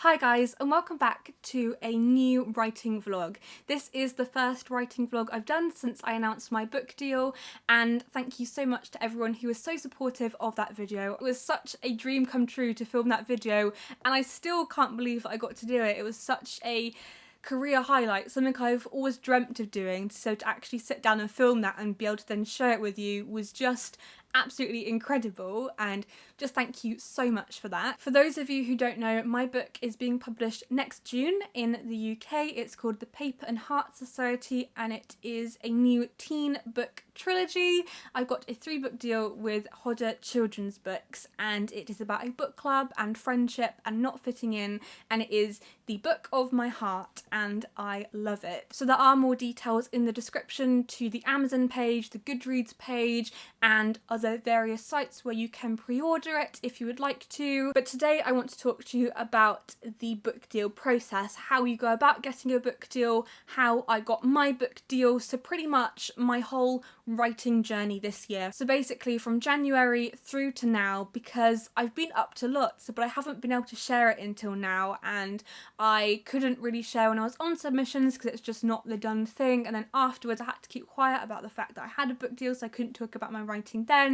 Hi guys, and welcome back to a new writing vlog. This is the first writing vlog I've done since I announced my book deal, and thank you so much to everyone who was so supportive of that video. It was such a dream come true to film that video, and I still can't believe that I got to do it. It was such a career highlight, something I've always dreamt of doing, so to actually sit down and film that and be able to then share it with you was just absolutely incredible, and just thank you so much for that. For those of you who don't know, my book is being published next June in the UK. It's called The Paper and Heart Society, and it is a new teen book trilogy. I've got a 3-book deal with Hodder Children's Books, and it is about a book club and friendship and not fitting in, and it is the book of my heart, and I love it. So there are more details in the description to the Amazon page, the Goodreads page, and other various sites where you can pre-order it if you would like to. But today I want to talk to you about the book deal process, how you go about getting a book deal, how I got my book deal, so pretty much my whole writing journey this year. So basically from January through to now, because I've been up to lots but I haven't been able to share it until now, and I couldn't really share when I was on submissions because it's just not the done thing, and then afterwards I had to keep quiet about the fact that I had a book deal, so I couldn't talk about my writing then.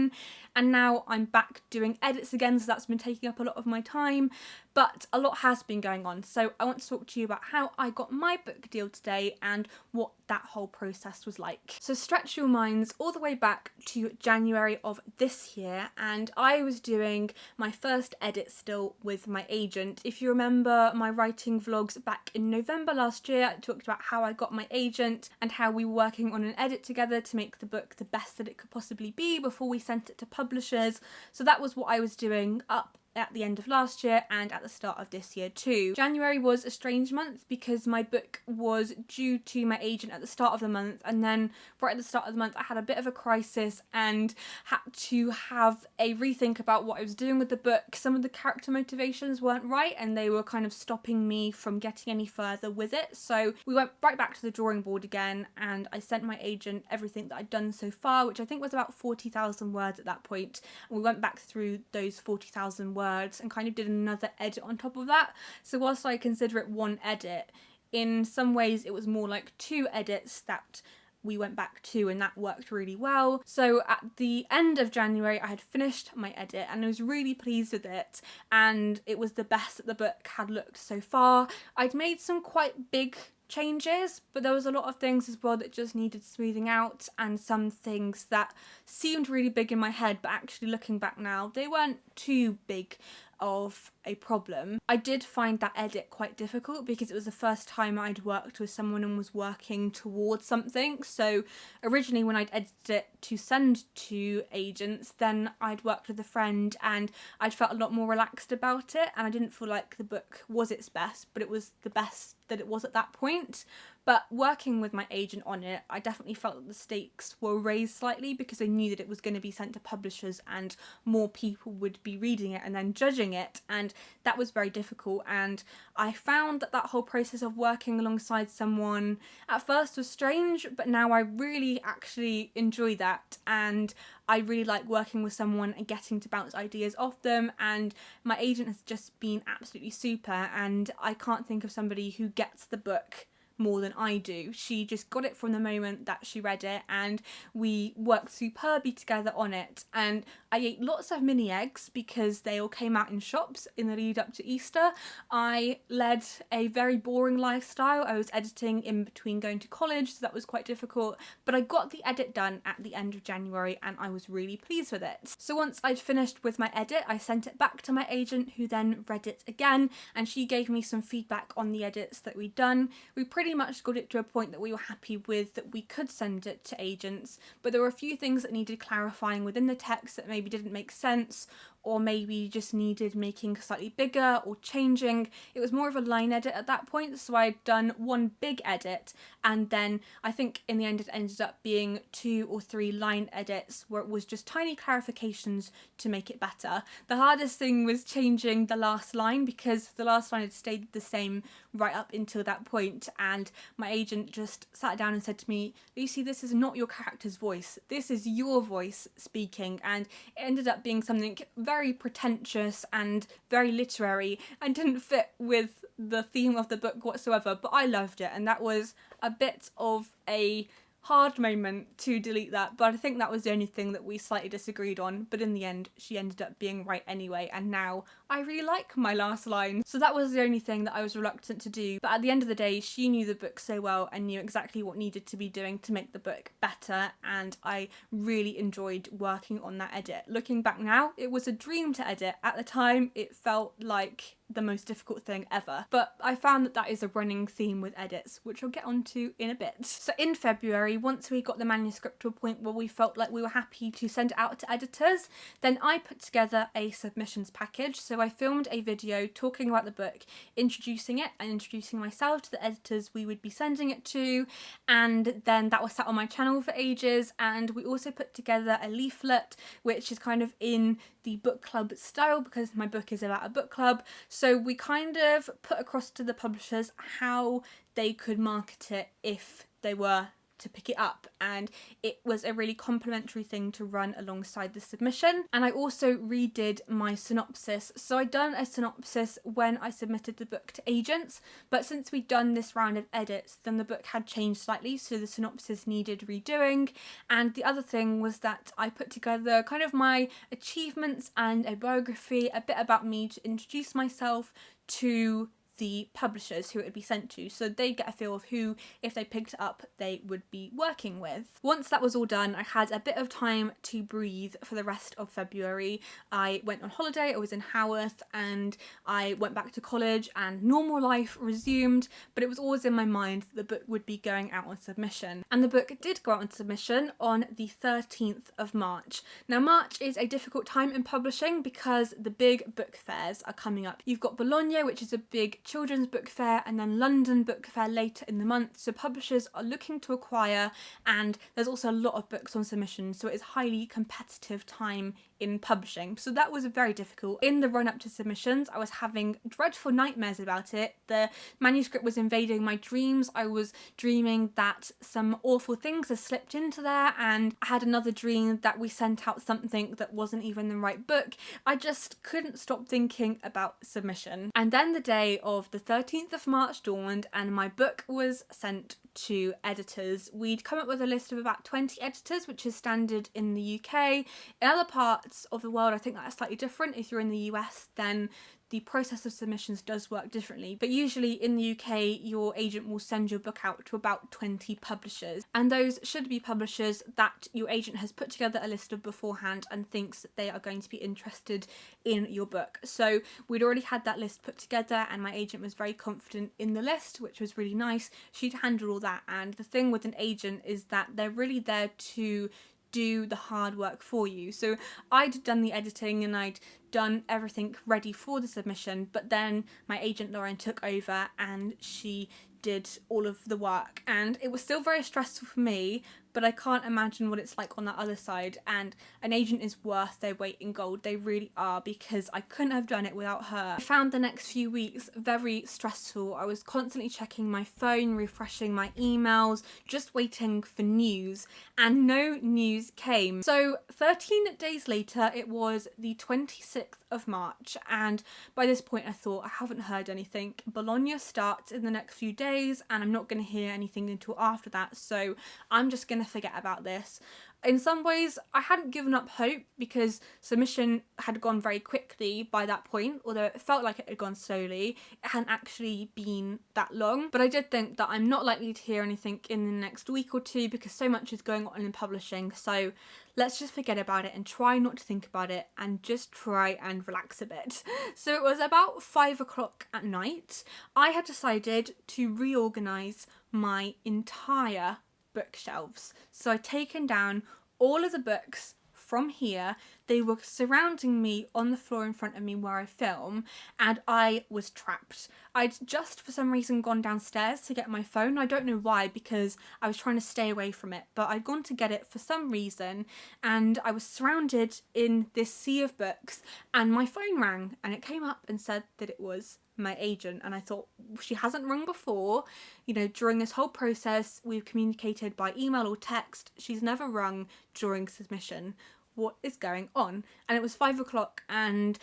And now I'm back doing edits again, so that's been taking up a lot of my time, but a lot has been going on. So I want to talk to you about how I got my book deal today and what that whole process was like. So stretch your minds all the way back to January of this year, and I was doing my first edit still with my agent. If you remember my writing vlogs back in November last year, I talked about how I got my agent and how we were working on an edit together to make the book the best that it could possibly be before we sent it to publishers. So that was what I was doing up at the end of last year and at the start of this year too. January was a strange month because my book was due to my agent at the start of the month, and then right at the start of the month I had a bit of a crisis and had to have a rethink about what I was doing with the book. Some of the character motivations weren't right and they were kind of stopping me from getting any further with it, so we went right back to the drawing board again, and I sent my agent everything that I'd done so far, which I think was about 40,000 words at that point, and we went back through those 40,000 words and kind of did another edit on top of that. So whilst I consider it one edit, in some ways it was more like 2 edits that we went back to, and that worked really well. So at the end of January I had finished my edit and I was really pleased with it, and it was the best that the book had looked so far. I'd made some quite big changes, but there was a lot of things as well that just needed smoothing out, and some things that seemed really big in my head, but actually looking back now they weren't too big of a problem. I did find that edit quite difficult because it was the first time I'd worked with someone and was working towards something. So originally when I'd edited it to send to agents, then I'd worked with a friend and I'd felt a lot more relaxed about it, and I didn't feel like the book was its best, but it was the best that it was at that point. But working with my agent on it, I definitely felt that the stakes were raised slightly because I knew that it was going to be sent to publishers and more people would be reading it and then judging it, and that was very difficult. And I found that that whole process of working alongside someone at first was strange, but now I really actually enjoy that, and I really like working with someone and getting to bounce ideas off them, and my agent has just been absolutely super, and I can't think of somebody who gets the book more than I do. She just got it from the moment that she read it, and we worked superbly together on it. And I ate lots of mini eggs because they all came out in shops in the lead up to Easter. I led a very boring lifestyle. I was editing in between going to college, so that was quite difficult, but I got the edit done at the end of January and I was really pleased with it. So once I'd finished with my edit, I sent it back to my agent, who then read it again, and she gave me some feedback on the edits that we'd done. We pretty much got it to a point that we were happy with, that we could send it to agents, but there were a few things that needed clarifying within the text that maybe didn't make sense, or maybe just needed making slightly bigger or changing. It was more of a line edit at that point, so I'd done one big edit, and then I think in the end it ended up being 2 or 3 line edits where it was just tiny clarifications to make it better. The hardest thing was changing the last line because the last line had stayed the same right up until that point, and my agent just sat down and said to me, "Lucy, this is not your character's voice, this is your voice speaking," and it ended up being something very very pretentious and very literary and didn't fit with the theme of the book whatsoever, but I loved it, and that was a bit of a hard moment to delete that, but I think that was the only thing that we slightly disagreed on, but in the end she ended up being right anyway, and now I really like my last line. So that was the only thing that I was reluctant to do, but at the end of the day she knew the book so well and knew exactly what needed to be doing to make the book better, and I really enjoyed working on that edit. Looking back now, it was a dream to edit. At the time it felt like the most difficult thing ever, but I found that that is a running theme with edits, which I'll get onto in a bit. So in February, once we got the manuscript to a point where we felt like we were happy to send it out to editors, then I put together a submissions package. So I filmed a video talking about the book, introducing it and introducing myself to the editors we would be sending it to, and then that was sat on my channel for ages. And we also put together a leaflet which is kind of in the book club style because my book is about a book club. So we kind of put across to the publishers how they could market it if they were to pick it up, and it was a really complimentary thing to run alongside the submission. And I also redid my synopsis. So I'd done a synopsis when I submitted the book to agents, but since we'd done this round of edits, then the book had changed slightly, so the synopsis needed redoing. And the other thing was that I put together kind of my achievements and a biography, a bit about me to introduce myself to the publishers who it would be sent to, so they get a feel of who, if they picked it up, they would be working with. Once that was all done, I had a bit of time to breathe for the rest of February. I went on holiday, I was in Haworth, and I went back to college and normal life resumed, but it was always in my mind that the book would be going out on submission. And the book did go out on submission on the 13th of March. Now March is a difficult time in publishing because the big book fairs are coming up. You've got Bologna, which is a big children's book fair, and then London Book Fair later in the month, so publishers are looking to acquire, and there's also a lot of books on submission, so it is highly competitive time in publishing. So that was very difficult. In the run up to submissions, I was having dreadful nightmares about it. The manuscript was invading my dreams. I was dreaming that some awful things had slipped into there, and I had another dream that we sent out something that wasn't even the right book. I just couldn't stop thinking about submission. And then the day of the 13th of March dawned and my book was sent to editors. We'd come up with a list of about 20 editors, which is standard in the UK. In other parts of the world, I think that's slightly different. If you're in the US, then the process of submissions does work differently, but usually in the UK your agent will send your book out to about 20 publishers, and those should be publishers that your agent has put together a list of beforehand and thinks that they are going to be interested in your book. So we'd already had that list put together and my agent was very confident in the list, which was really nice. She'd handled all that, and the thing with an agent is that they're really there to do the hard work for you. So I'd done the editing and I'd done everything ready for the submission, but then my agent Lauren took over and she did all of the work, and it was still very stressful for me, but I can't imagine what it's like on that other side. And an agent is worth their weight in gold. They really are, because I couldn't have done it without her. I found the next few weeks very stressful. I was constantly checking my phone, refreshing my emails, just waiting for news, and no news came. So 13 days later, it was the 26th of March, and by this point I thought, I haven't heard anything. Bologna starts in the next few days and I'm not going to hear anything until after that, so I'm just going to forget about this. In some ways, I hadn't given up hope because submission had gone very quickly by that point, although it felt like it had gone slowly. It hadn't actually been that long, but I did think that I'm not likely to hear anything in the next week or two because so much is going on in publishing, so let's just forget about it and try not to think about it and just try and relax a bit. So it was about 5 o'clock at night. I had decided to reorganise my entire bookshelves. So I'd taken down all of the books from here. They were surrounding me on the floor in front of me where I film, and I was trapped. I'd just for some reason gone downstairs to get my phone. I don't know why, because I was trying to stay away from it, but I'd gone to get it for some reason, and I was surrounded in this sea of books, and my phone rang and it came up and said that it was my agent. And I thought, she hasn't rung before, you know, during this whole process we've communicated by email or text. She's never rung during submission. what is going on? And it was 5 o'clock, and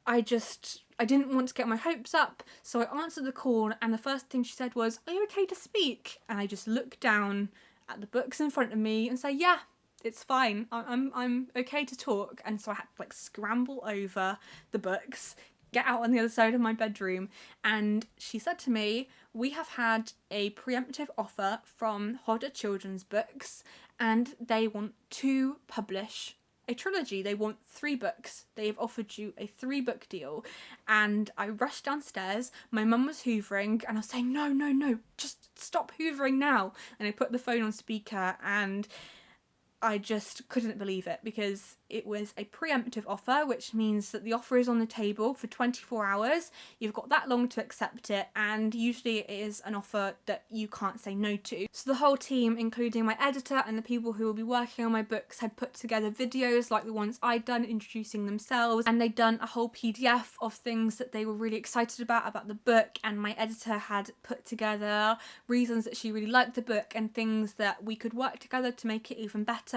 I didn't want to get my hopes up, so I answered the call, and the first thing she said was, "Are you okay to speak?" And I just looked down at the books in front of me and say, "Yeah, it's fine. I'm okay to talk." And so I had to like scramble over the books, get out on the other side of my bedroom, and she said to me, "We have had a preemptive offer from Hodder Children's Books, and they want to publish a trilogy. They want 3 books. They've offered you a 3-book deal." And I rushed downstairs. My mum was hoovering, and I was saying, no, just stop hoovering now. And I put the phone on speaker, and I just couldn't believe it, because it was a preemptive offer, which means that the offer is on the table for 24 hours. You've got that long to accept it, and usually it is an offer that you can't say no to. So the whole team, including my editor and the people who will be working on my books, had put together videos like the ones I'd done introducing themselves, and they'd done a whole PDF of things that they were really excited about the book, and my editor had put together reasons that she really liked the book and things that we could work together to make it even better.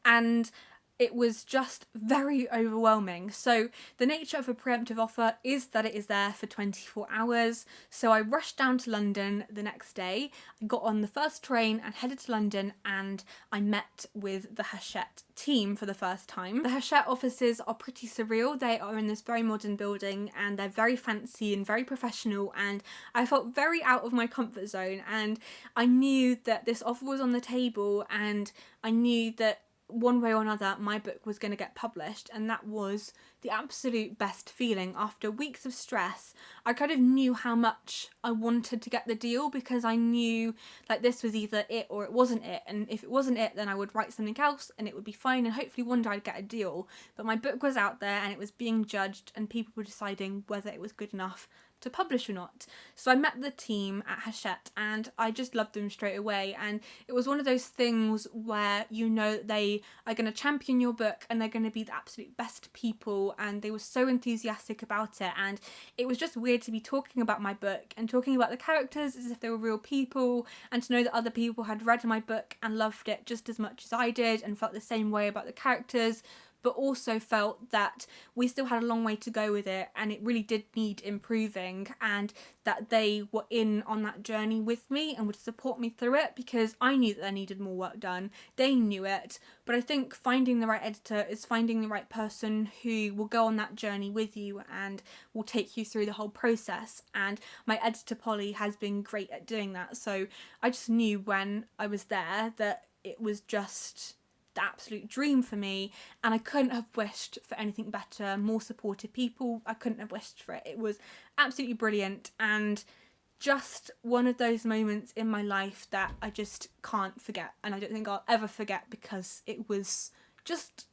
And it was just very overwhelming. So the nature of a preemptive offer is that it is there for 24 hours. So I rushed down to London the next day. I got on the first train and headed to London, and I met with the Hachette team for the first time. The Hachette offices are pretty surreal. They are in this very modern building, and they're very fancy and very professional, and I felt very out of my comfort zone, and I knew that this offer was on the table, and I knew that one way or another my book was going to get published, and that was the absolute best feeling. After weeks of stress, I kind of knew how much I wanted to get the deal, because I knew like this was either it or it wasn't it, and if it wasn't it, then I would write something else and it would be fine, and hopefully one day I'd get a deal. But my book was out there and it was being judged, and people were deciding whether it was good enough to publish or not. So I met the team at Hachette, and I just loved them straight away, and it was one of those things where you know they are going to champion your book and they're going to be the absolute best people, and they were so enthusiastic about it. And it was just weird to be talking about my book and talking about the characters as if they were real people, and to know that other people had read my book and loved it just as much as I did and felt the same way about the characters, but also felt that we still had a long way to go with it, and it really did need improving, and that they were in on that journey with me and would support me through it, because I knew that there needed more work done. They knew it, but I think finding the right editor is finding the right person who will go on that journey with you and will take you through the whole process, and my editor Polly has been great at doing that. So I just knew when I was there that it was just the absolute dream for me, and I couldn't have wished for anything better. More supportive people, I couldn't have wished for it. It was absolutely brilliant, and just one of those moments in my life that I just can't forget, and I don't think I'll ever forget, because it was just,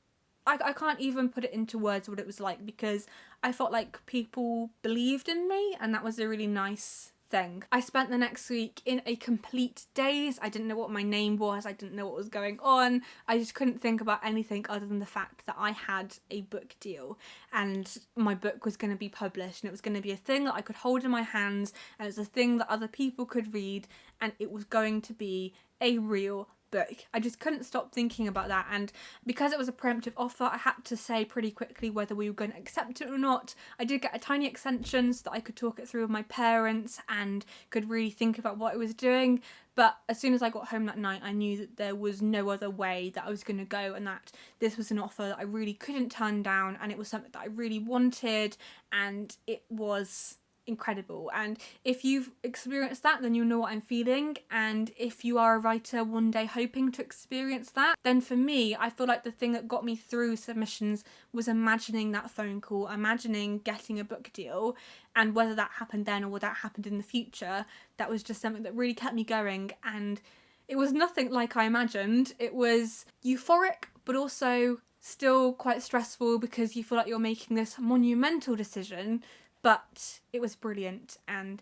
I can't even put it into words what it was like, because I felt like people believed in me, and that was a really nice thing. I spent the next week in a complete daze. I didn't know what my name was. I didn't know what was going on. I just couldn't think about anything other than the fact that I had a book deal and my book was going to be published, and it was going to be a thing that I could hold in my hands, and it was a thing that other people could read, and it was going to be a real book. I just couldn't stop thinking about that, and because it was a preemptive offer, I had to say pretty quickly whether we were going to accept it or not. I did get a tiny extension so that I could talk it through with my parents and could really think about what I was doing, but as soon as I got home that night, I knew that there was no other way that I was going to go, and that this was an offer that I really couldn't turn down, and it was something that I really wanted, and it was incredible. And if you've experienced that, then you'll know what I'm feeling, and if you are a writer one day hoping to experience that, then for me, I feel like the thing that got me through submissions was imagining that phone call, imagining getting a book deal, and whether that happened then or whether that happened in the future, that was just something that really kept me going. And it was nothing like I imagined. It was euphoric, but also still quite stressful, because you feel like you're making this monumental decision. But it was brilliant, and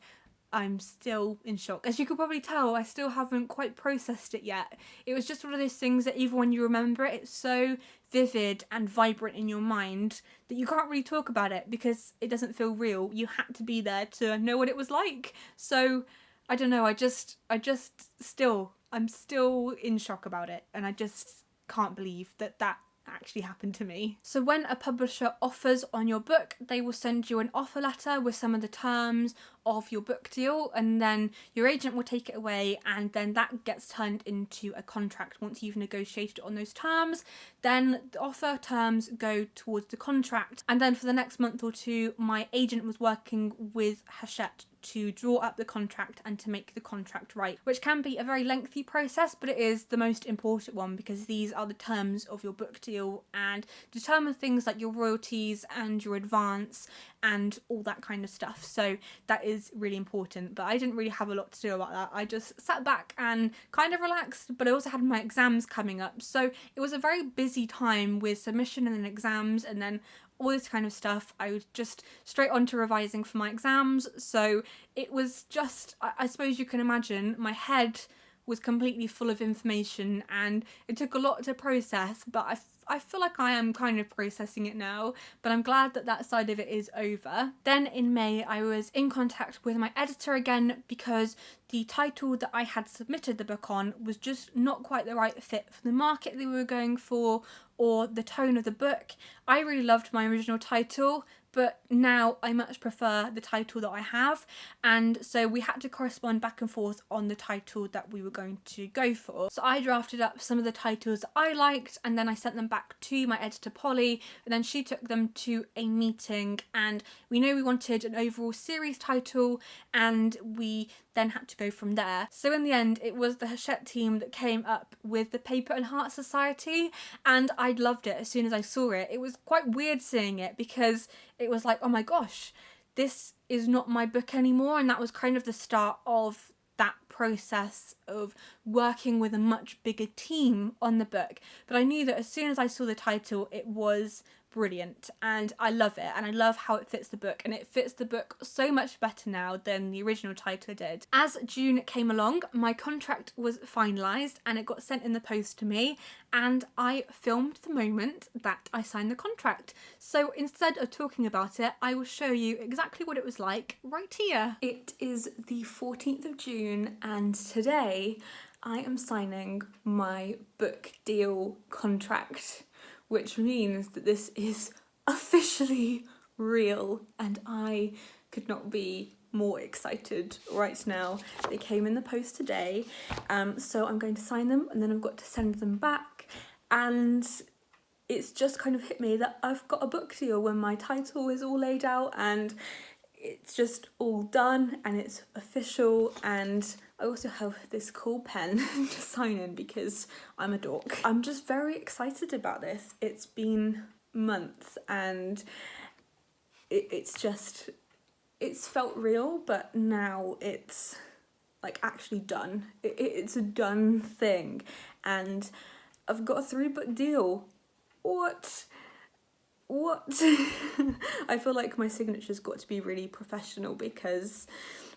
I'm still in shock. As you could probably tell, I still haven't quite processed it yet. It was just one of those things that even when you remember it, it's so vivid and vibrant in your mind that you can't really talk about it because it doesn't feel real. You had to be there to know what it was like. So I don't know, I'm still in shock about it, and I just can't believe that actually happened to me. So when a publisher offers on your book, they will send you an offer letter with some of the terms of your book deal, and then your agent will take it away, and then that gets turned into a contract. Once you've negotiated on those terms, then the offer terms go towards the contract. And then for the next month or two, my agent was working with Hachette to draw up the contract and to make the contract right, which can be a very lengthy process, but it is the most important one because these are the terms of your book deal and determine things like your royalties and your advance and all that kind of stuff. So that is really important, but I didn't really have a lot to do about that. I just sat back and kind of relaxed, but I also had my exams coming up, so it was a very busy time with submission and then exams and then all this kind of stuff. I was just straight on to revising for my exams, so it was just, I suppose you can imagine, my head was completely full of information and it took a lot to process, but I feel like I am kind of processing it now, but I'm glad that that side of it is over. Then in May, I was in contact with my editor again because the title that I had submitted the book on was just not quite the right fit for the market they were going for or the tone of the book. I really loved my original title, but now I much prefer the title that I have, and so we had to correspond back and forth on the title that we were going to go for. So I drafted up some of the titles that I liked, and then I sent them back to my editor Polly, and then she took them to a meeting, and we knew we wanted an overall series title, and we then had to go from there. So in the end, it was the Hachette team that came up with the Paper and Heart Society, and I loved it as soon as I saw it. It was quite weird seeing it because it was like, oh my gosh, this is not my book anymore, and that was kind of the start of that process of working with a much bigger team on the book. But I knew that as soon as I saw the title, it was brilliant and I love it, and I love how it fits the book, and it fits the book so much better now than the original title did. As June came along, my contract was finalised and it got sent in the post to me, and I filmed the moment that I signed the contract. So instead of talking about it, I will show you exactly what it was like right here. It is the 14th of June and today I am signing my book deal contract, which means that this is officially real, and I could not be more excited right now. They came in the post today, so I'm going to sign them and then I've got to send them back, and it's just kind of hit me that I've got a book deal when my title is all laid out and it's just all done and it's official. And I also have this cool pen to sign in because I'm a dork. I'm just very excited about this. It's been months and it's felt real, but now it's like actually done. It's a done thing, and I've got a 3-book deal. What? I feel like my signature's got to be really professional because,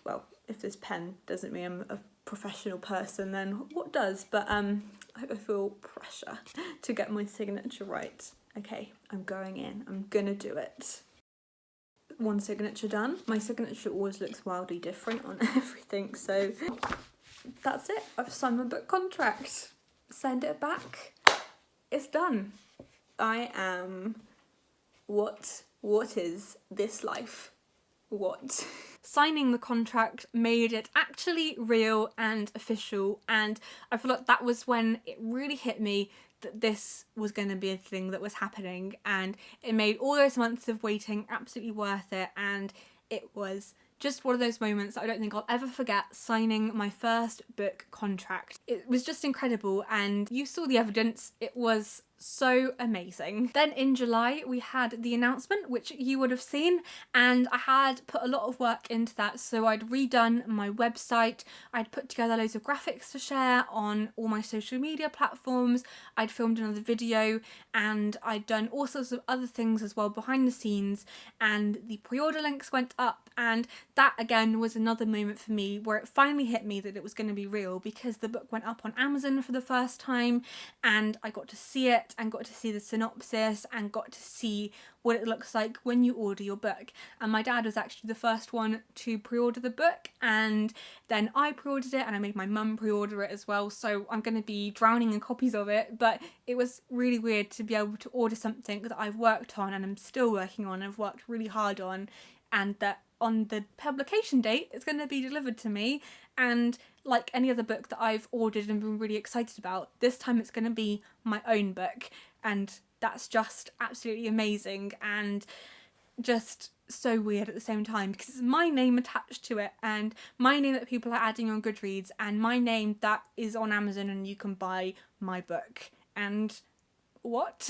well, if this pen doesn't mean I'm a professional person, then what does? But I feel pressure to get my signature right. Okay, I'm going in. I'm gonna do it. One signature done. My signature always looks wildly different on everything, so that's it. I've signed my book contract. Send it back. It's done. I am... What is this life? What? Signing the contract made it actually real and official, and I feel like that was when it really hit me that this was going to be a thing that was happening, and it made all those months of waiting absolutely worth it, and it was just one of those moments that I don't think I'll ever forget, signing my first book contract. It was just incredible, and you saw the evidence. It was so amazing. Then in July we had the announcement, which you would have seen, and I had put a lot of work into that. So I'd redone my website, I'd put together loads of graphics to share on all my social media platforms, I'd filmed another video, and I'd done all sorts of other things as well behind the scenes, and the pre-order links went up, and that again was another moment for me where it finally hit me that it was going to be real, because the book went up on Amazon for the first time and I got to see it, it and got to see the synopsis and got to see what it looks like when you order your book. And my dad was actually the first one to pre-order the book, and then I pre-ordered it and I made my mum pre-order it as well, so I'm going to be drowning in copies of it. But it was really weird to be able to order something that I've worked on and I'm still working on, I've worked really hard on, and that on the publication date it's going to be delivered to me. And like any other book that I've ordered and been really excited about, this time it's going to be my own book, and that's just absolutely amazing and just so weird at the same time, because it's my name attached to it, and my name that people are adding on Goodreads, and my name that is on Amazon and you can buy my book. And what?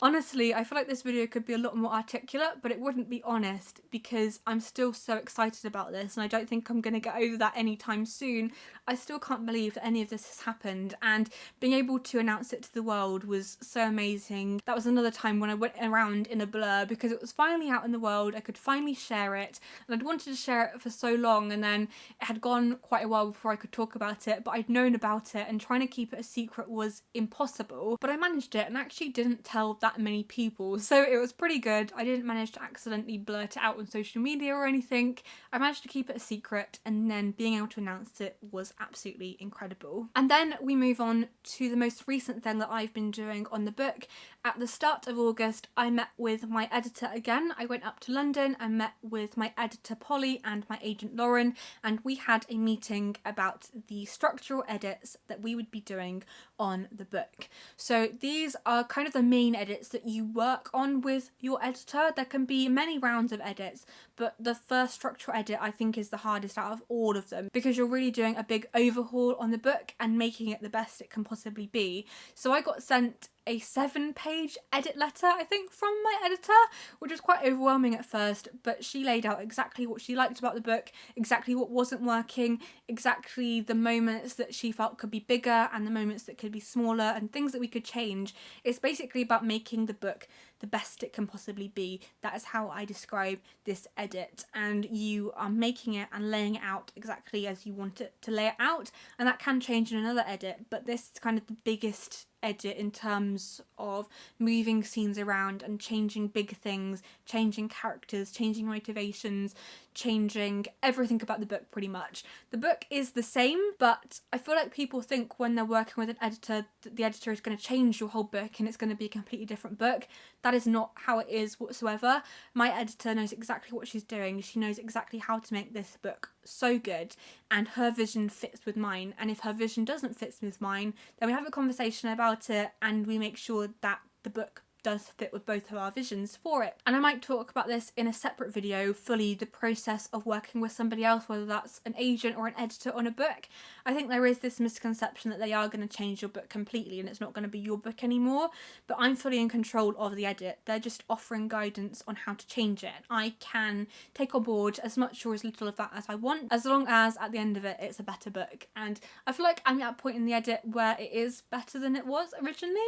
Honestly, I feel like this video could be a lot more articulate, but it wouldn't be honest, because I'm still so excited about this and I don't think I'm going to get over that anytime soon. I still can't believe that any of this has happened, and being able to announce it to the world was so amazing. That was another time when I went around in a blur, because it was finally out in the world, I could finally share it, and I'd wanted to share it for so long, and then it had gone quite a while before I could talk about it, but I'd known about it and trying to keep it a secret was impossible. But I managed it and actually didn't tell that many people, so it was pretty good. I didn't manage to accidentally blurt it out on social media or anything. I managed to keep it a secret, and then being able to announce it was absolutely incredible. And then we move on to the most recent thing that I've been doing on the book. At the start of August, I met with my editor again. I went up to London and met with my editor Polly and my agent Lauren, and we had a meeting about the structural edits that we would be doing on the book. So these are kind of the main edits that you work on with your editor. There can be many rounds of edits, but the first structural edit I think is the hardest out of all of them, because you're really doing a big overhaul on the book and making it the best it can possibly be. So I got sent a 7-page edit letter, I think, from my editor, which was quite overwhelming at first, but she laid out exactly what she liked about the book, exactly what wasn't working, exactly the moments that she felt could be bigger and the moments that could be smaller, and things that we could change. It's basically about making the book the best it can possibly be. That is how I describe this edit, and you are making it and laying it out exactly as you want it to lay it out, and that can change in another edit, but this is kind of the biggest edit in terms of moving scenes around and changing big things, changing characters, changing motivations, changing everything about the book pretty much. The book is the same, but I feel like people think when they're working with an editor that the editor is going to change your whole book and it's going to be a completely different book. That is not how it is whatsoever. My editor knows exactly what she's doing. She knows exactly how to make this book so good, and her vision fits with mine, and if her vision doesn't fit with mine, then we have a conversation about it and we make sure that the book does fit with both of our visions for it. And I might talk about this in a separate video, fully the process of working with somebody else, whether that's an agent or an editor on a book. I think there is this misconception that they are going to change your book completely and it's not going to be your book anymore, but I'm fully in control of the edit. They're just offering guidance on how to change it. I can take on board as much or as little of that as I want, as long as at the end of it it's a better book. And I feel like I'm at a point in the edit where it is better than it was originally,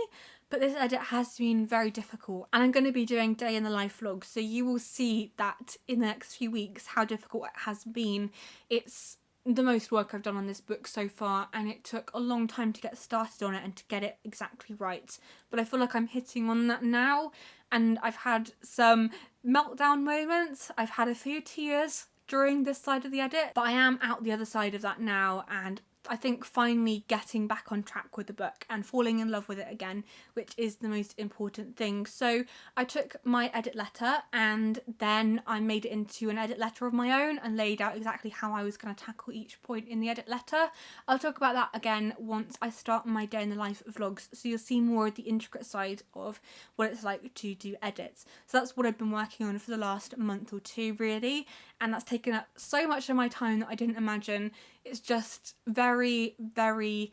but this edit has been very difficult, and I'm going to be doing day in the life vlogs, so you will see that in the next few weeks how difficult it has been. It's the most work I've done on this book so far, and it took a long time to get started on it and to get it exactly right, but I feel like I'm hitting on that now, and I've had some meltdown moments, I've had a few tears during this side of the edit, but I am out the other side of that now, and I think finally getting back on track with the book and falling in love with it again, which is the most important thing. So I took my edit letter and then I made it into an edit letter of my own and laid out exactly how I was going to tackle each point in the edit letter. I'll talk about that again once I start my day in the life vlogs, so you'll see more of the intricate side of what it's like to do edits. So that's what I've been working on for the last month or two really, and that's taken up so much of my time that I didn't imagine. It's just very, very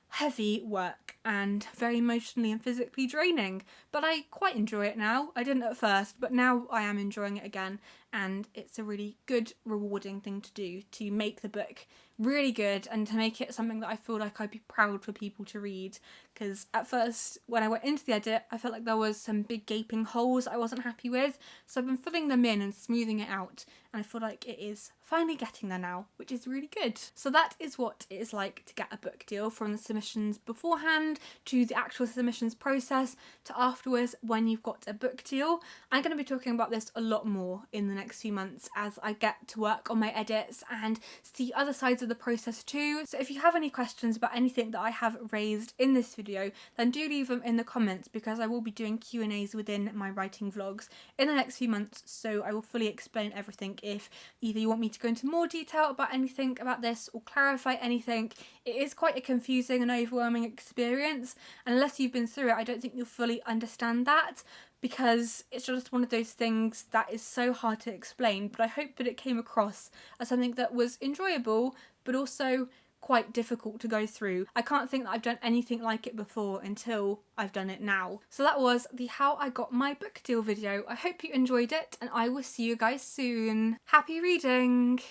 heavy work and very emotionally and physically draining, but I quite enjoy it now. I didn't at first, but now I am enjoying it again, and it's a really good, rewarding thing to do, to make the book really good and to make it something that I feel like I'd be proud for people to read. Because at first, when I went into the edit, I felt like there was some big gaping holes I wasn't happy with, so I've been filling them in and smoothing it out, and I feel like it is finally getting there now, which is really good. So that is what it is like to get a book deal, from the submissions beforehand to the actual submissions process to afterwards when you've got a book deal. I'm going to be talking about this a lot more in the next few months as I get to work on my edits and see other sides of the process too. So if you have any questions about anything that I have raised in this video, then do leave them in the comments, because I will be doing Q&As within my writing vlogs in the next few months, so I will fully explain everything. If either you want me to go into more detail about anything about this or clarify anything, it is quite a confusing and overwhelming experience, and unless you've been through it, I don't think you'll fully understand that, because it's just one of those things that is so hard to explain. But I hope that it came across as something that was enjoyable but also quite difficult to go through. I can't think that I've done anything like it before until I've done it now. So that was the how I got my book deal video. I hope you enjoyed it, and I will see you guys soon. Happy reading!